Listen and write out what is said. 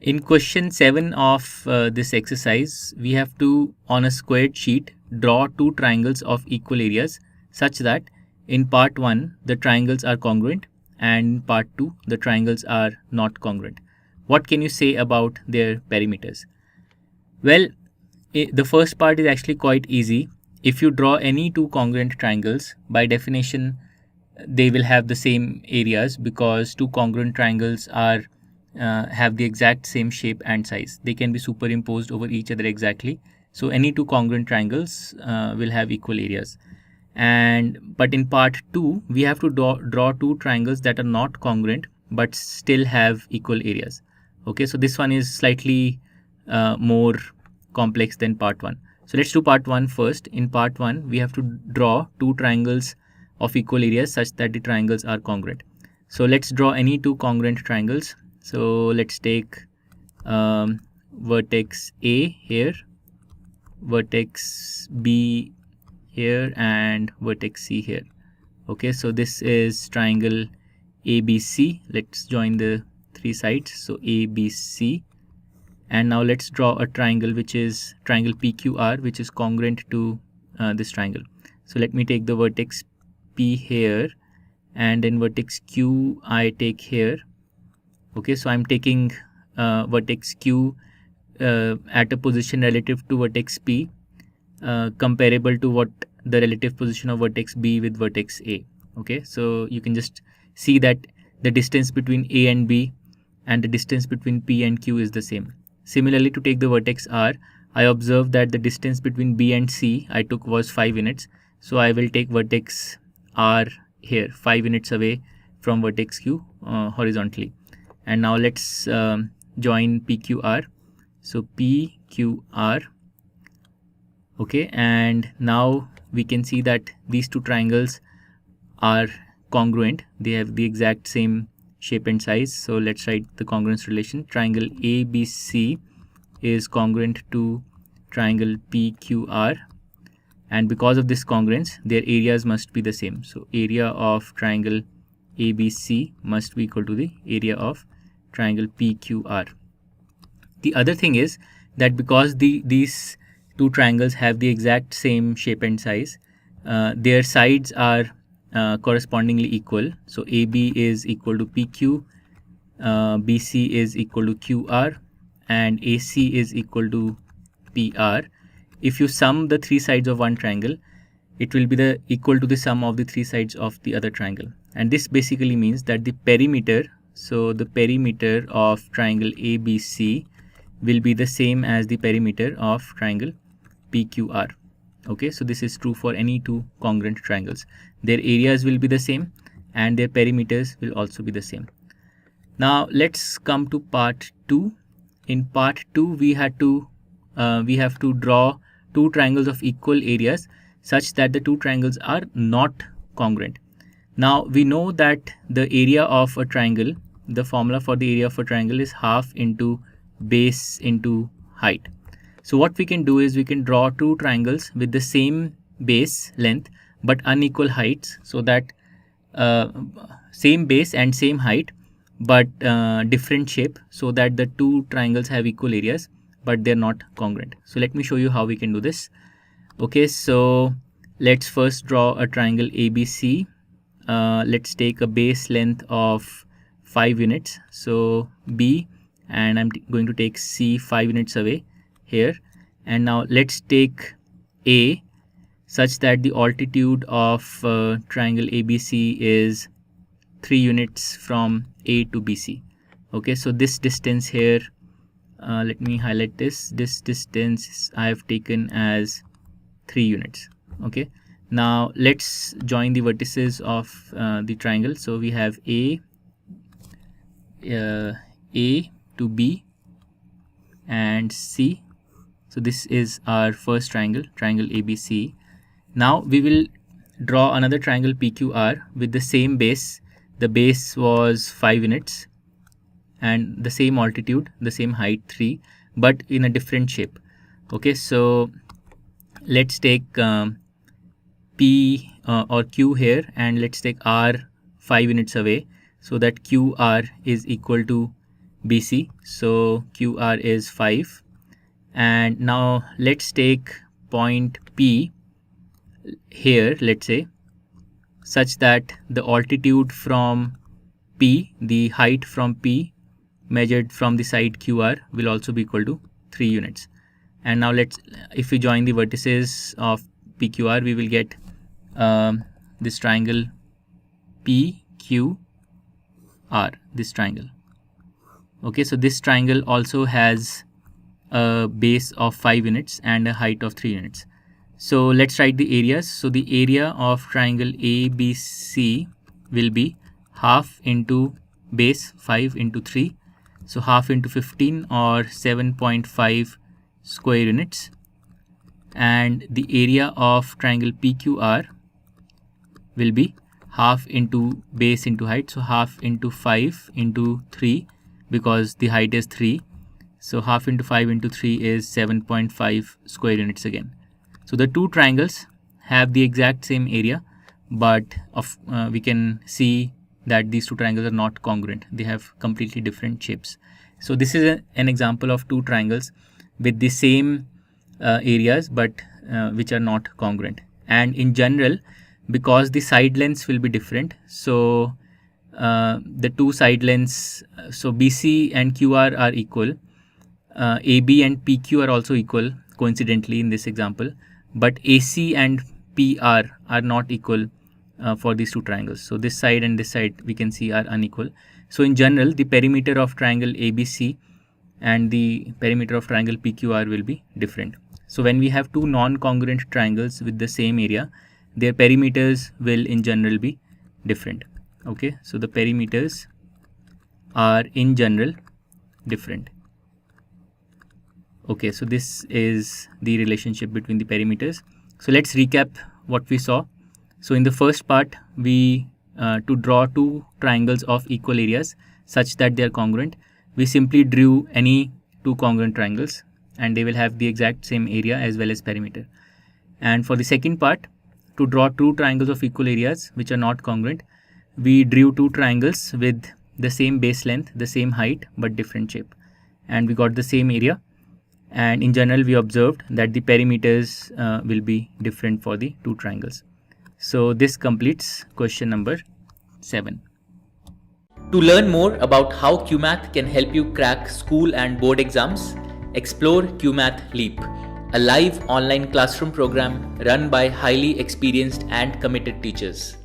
In question 7 of this exercise, we have to, on a squared sheet, draw two triangles of equal areas such that in part 1 the triangles are congruent and in part 2 the triangles are not congruent. What can you say about their perimeters? Well, the first part is actually quite easy. If you draw any two congruent triangles, by definition they will have the same areas because two congruent triangles are have the exact same shape and size. They can be superimposed over each other exactly. So any two congruent triangles will have equal areas. But in part 2 we have to draw two triangles that are not congruent but still have equal areas. Okay, so this one is slightly more complex than part 1. So let's do part 1 first. In part 1 we have to draw two triangles of equal areas such that the triangles are congruent. So let's draw any two congruent triangles. So let's take vertex A here, vertex B here, and vertex C here. Okay, so this is triangle ABC. Let's join the three sides. So ABC, and now let's draw a triangle which is triangle PQR, which is congruent to this triangle. So let me take the vertex P here, and then vertex Q I take here. Okay, so I'm taking vertex Q at a position relative to vertex P, comparable to what the relative position of vertex B with vertex A. Okay, so you can just see that the distance between A and B and the distance between P and Q is the same. Similarly, to take the vertex R, I observed that the distance between B and C I took was 5 units. So I will take vertex R here, 5 units away from vertex Q horizontally. And now let's join PQR. So PQR. Okay, and now we can see that these two triangles are congruent. They have the exact same shape and size. So let's write the congruence relation. Triangle ABC is congruent to triangle PQR, and because of this congruence their areas must be the same. So area of triangle ABC must be equal to the area of triangle PQR. The other thing is that because these two triangles have the exact same shape and size, their sides are correspondingly equal. So AB is equal to PQ, BC is equal to QR, and AC is equal to PR. If you sum the three sides of one triangle, it will be equal to the sum of the three sides of the other triangle. And this basically means that the perimeter, so the perimeter of triangle ABC will be the same as the perimeter of triangle PQR. Okay, so this is true for any two congruent triangles. Their areas will be the same and their perimeters will also be the same. Now let's come to part 2. In part 2 we have to draw two triangles of equal areas such that the two triangles are not congruent. Now we know that the area of a triangle, the formula for the area of a triangle is half into base into height. So what we can do is we can draw two triangles with the same base length but unequal heights, so that same base and same height but different shape, so that the two triangles have equal areas but they're not congruent. So let me show you how we can do this. Okay, so let's first draw a triangle ABC. Let's take a base length of 5 units, so B, and I'm going to take C 5 units away here. And now let's take A such that the altitude of triangle ABC is 3 units from A to BC. Okay, so this distance here, let me highlight this distance I have taken as 3 units. Okay, now let's join the vertices of the triangle. So we have A to B and C. So this is our first triangle ABC. Now we will draw another triangle PQR with the same base. The base was 5 units and the same altitude, the same height 3, but in a different shape. Okay, so let's take P or Q here, and let's take R 5 units away, so that QR is equal to BC. So QR is 5. And now let's take point P here, let's say, such that the altitude from P, the height from P measured from the side QR, will also be equal to 3 units. And now if we join the vertices of PQR, we will get this triangle PQR, this triangle. Okay, so this triangle also has a base of 5 units and a height of 3 units. So let's write the areas. So the area of triangle ABC will be half into base 5 into 3. So half into 15 or 7.5 square units. And the area of triangle PQR will be half into base into height. So half into 5 into 3, because the height is 3. So half into 5 into 3 is 7.5 square units again. So the two triangles have the exact same area, but we can see that these two triangles are not congruent. They have completely different shapes. So this is an example of two triangles with the same areas, but which are not congruent. And in general, because the side lengths will be different, so the two side lengths, so BC and QR are equal. AB and PQ are also equal, coincidentally, in this example, but AC and PR are not equal for these two triangles. So this side and this side we can see are unequal. So in general, the perimeter of triangle ABC and the perimeter of triangle PQR will be different. So when we have two non-congruent triangles with the same area, their perimeters will in general be different. Okay, so the perimeters are in general different. Okay, so this is the relationship between the perimeters. So let's recap what we saw. So in the first part, we to draw two triangles of equal areas such that they are congruent, we simply drew any two congruent triangles and they will have the exact same area as well as perimeter. And for the second part, to draw two triangles of equal areas which are not congruent, we drew two triangles with the same base length, the same height, but different shape, and we got the same area. And in general, we observed that the perimeters will be different for the two triangles. So this completes question number 7. To learn more about how QMath can help you crack school and board exams, explore QMath Leap, a live online classroom program run by highly experienced and committed teachers.